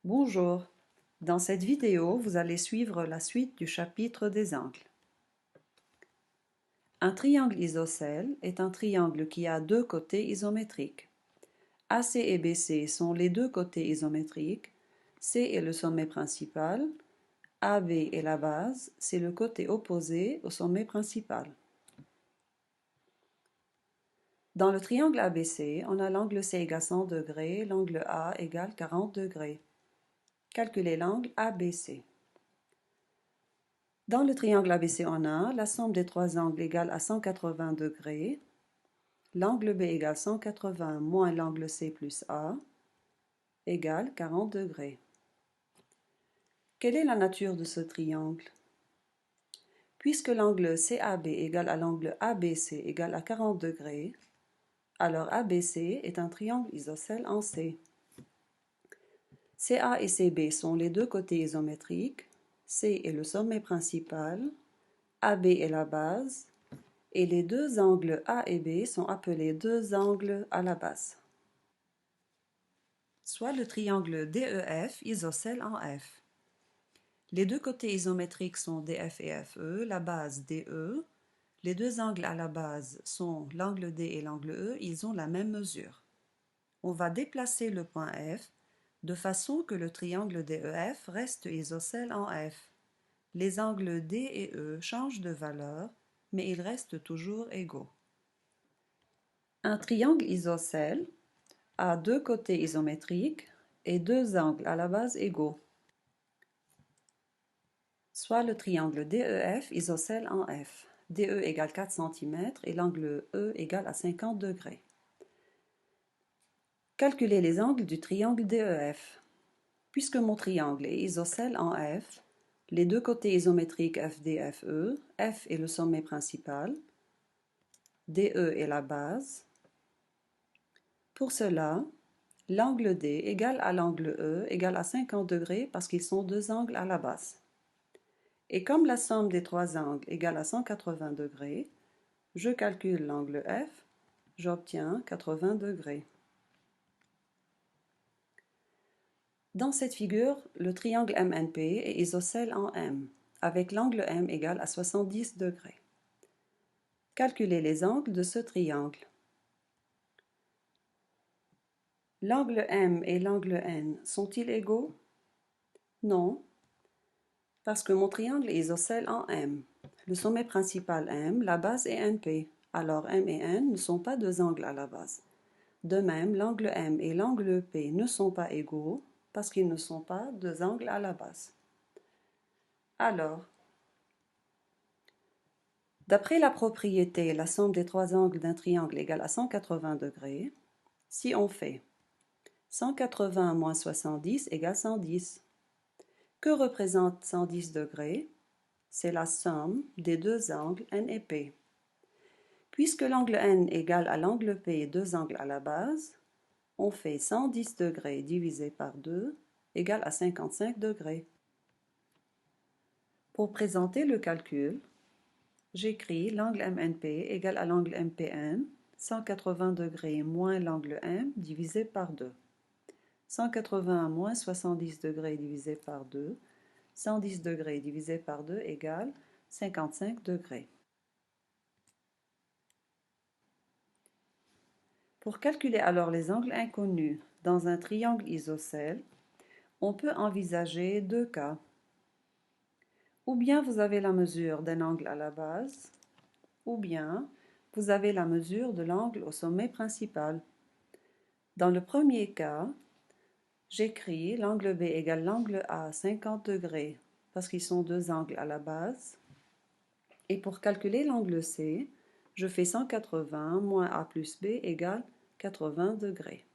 Bonjour, dans cette vidéo, vous allez suivre la suite du chapitre des angles. Un triangle isocèle est un triangle qui a deux côtés isométriques. AC et BC sont les deux côtés isométriques, C est le sommet principal, AB est la base, c'est le côté opposé au sommet principal. Dans le triangle ABC, on a l'angle C égale 100 degrés, l'angle A égale 40 degrés. Calculez l'angle ABC. Dans le triangle ABC, on a la somme des trois angles égale à 180 degrés, l'angle B égale 180 moins l'angle C plus A égale 40 degrés. Quelle est la nature de ce triangle? Puisque l'angle CAB égale à l'angle ABC égale à 40 degrés, alors ABC est un triangle isocèle en C. CA et CB sont les deux côtés isométriques, C est le sommet principal, AB est la base, et les deux angles A et B sont appelés deux angles à la base. Soit le triangle DEF isocèle en F. Les deux côtés isométriques sont DF et FE, la base DE. Les deux angles à la base sont l'angle D et l'angle E, ils ont la même mesure. On va déplacer le point F de façon que le triangle DEF reste isocèle en F. Les angles D et E changent de valeur, mais ils restent toujours égaux. Un triangle isocèle a deux côtés isométriques et deux angles à la base égaux, soit le triangle DEF isocèle en F. DE égale 4 cm et l'angle E égale à 50 degrés. Calculez les angles du triangle DEF. Puisque mon triangle est isocèle en F, les deux côtés isométriques FD, FE, F est le sommet principal, DE est la base. Pour cela, l'angle D égale à l'angle E égale à 50 degrés parce qu'ils sont deux angles à la base. Et comme la somme des trois angles égale à 180 degrés, je calcule l'angle F, j'obtiens 80 degrés. Dans cette figure, le triangle MNP est isocèle en M, avec l'angle M égal à 70 degrés. Calculez les angles de ce triangle. L'angle M et l'angle N sont-ils égaux? Non, parce que mon triangle est isocèle en M. Le sommet principal M, la base est NP, alors M et N ne sont pas deux angles à la base. De même, l'angle M et l'angle P ne sont pas égaux parce qu'ils ne sont pas deux angles à la base. Alors, d'après la propriété la somme des trois angles d'un triangle égale à 180 degrés, si on fait 180 moins 70 égale 110. Que représente 110 degrés? C'est la somme des deux angles N et P. Puisque l'angle N égale à l'angle P deux angles à la base, on fait 110 degrés divisé par 2 égale à 55 degrés. Pour présenter le calcul, j'écris l'angle MNP égale à l'angle MPN, 180 degrés moins l'angle M divisé par 2. 180 moins 70 degrés divisé par 2, 110 degrés divisé par 2 égale 55 degrés. Pour calculer alors les angles inconnus dans un triangle isocèle, on peut envisager deux cas. Ou bien vous avez la mesure d'un angle à la base, ou bien vous avez la mesure de l'angle au sommet principal. Dans le premier cas, j'écris l'angle B égale l'angle A 50 degrés parce qu'ils sont deux angles à la base. Et pour calculer l'angle C, je fais 180 moins A plus B égale 80 degrés.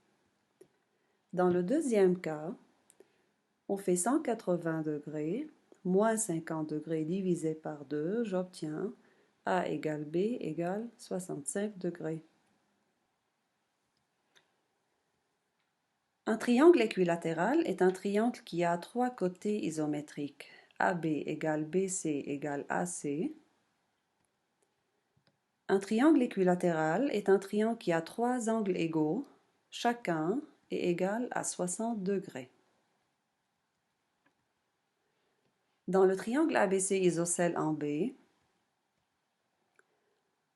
Dans le deuxième cas, on fait 180 degrés moins 50 degrés divisé par 2, j'obtiens A égale B égale 65 degrés. Un triangle équilatéral est un triangle qui a trois côtés isométriques. AB égale BC égale AC. Un triangle équilatéral est un triangle qui a trois angles égaux, chacun est égal à 60 degrés. Dans le triangle ABC isocèle en B,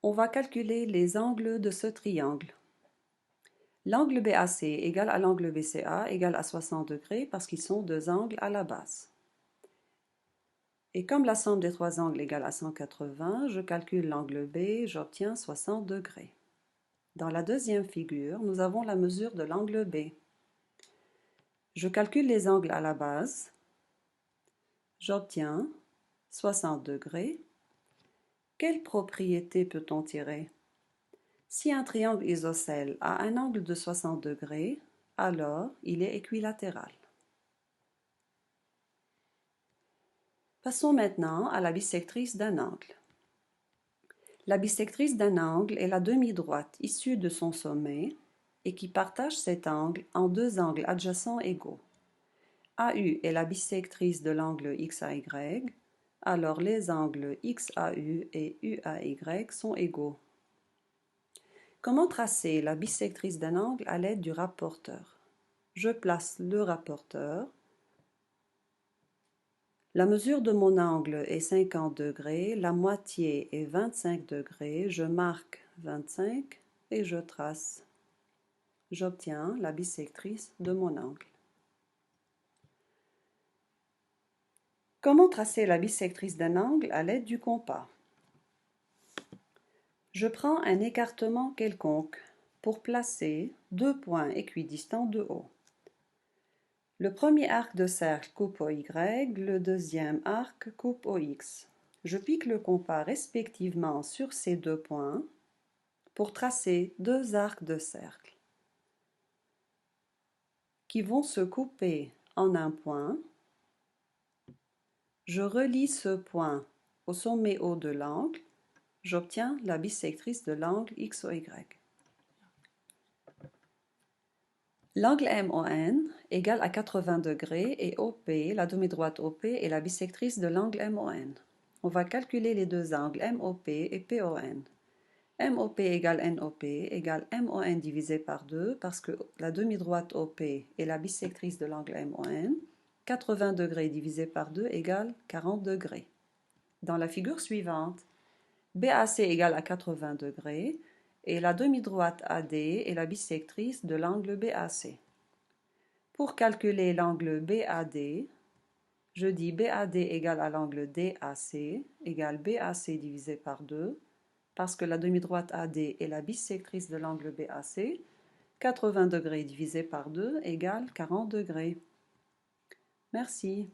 on va calculer les angles de ce triangle. L'angle BAC égale à l'angle BCA égale à 60 degrés parce qu'ils sont deux angles à la base. Et comme la somme des trois angles égale à 180, je calcule l'angle B, j'obtiens 60 degrés. Dans la deuxième figure, nous avons la mesure de l'angle B. Je calcule les angles à la base, j'obtiens 60 degrés. Quelle propriété peut-on tirer? Si un triangle isocèle a un angle de 60 degrés, alors il est équilatéral. Passons maintenant à la bissectrice d'un angle. La bissectrice d'un angle est la demi-droite issue de son sommet et qui partage cet angle en deux angles adjacents égaux. AU est la bissectrice de l'angle XAY, alors les angles XAU et UAY sont égaux. Comment tracer la bissectrice d'un angle à l'aide du rapporteur? Je place le rapporteur. La mesure de mon angle est 50 degrés, la moitié est 25 degrés, je marque 25 et je trace. J'obtiens la bissectrice de mon angle. Comment tracer la bissectrice d'un angle à l'aide du compas? Je prends un écartement quelconque pour placer deux points équidistants de haut. Le premier arc de cercle coupe au Y, le deuxième arc coupe au X. Je pique le compas respectivement sur ces deux points pour tracer deux arcs de cercle qui vont se couper en un point. Je relie ce point au sommet haut de l'angle. J'obtiens la bissectrice de l'angle XOY. L'angle MON égale à 80 degrés et OP, la demi-droite OP, est la bissectrice de l'angle MON. On va calculer les deux angles MOP et PON. MOP égale NOP égale MON divisé par 2 parce que la demi-droite OP est la bissectrice de l'angle MON. 80 degrés divisé par 2 égale 40 degrés. Dans la figure suivante, BAC égale à 80 degrés et la demi-droite AD est la bissectrice de l'angle BAC. Pour calculer l'angle BAD, je dis BAD égale à l'angle DAC égale BAC divisé par 2 parce que la demi-droite AD est la bissectrice de l'angle BAC. 80 degrés divisé par 2 égale 40 degrés. Merci.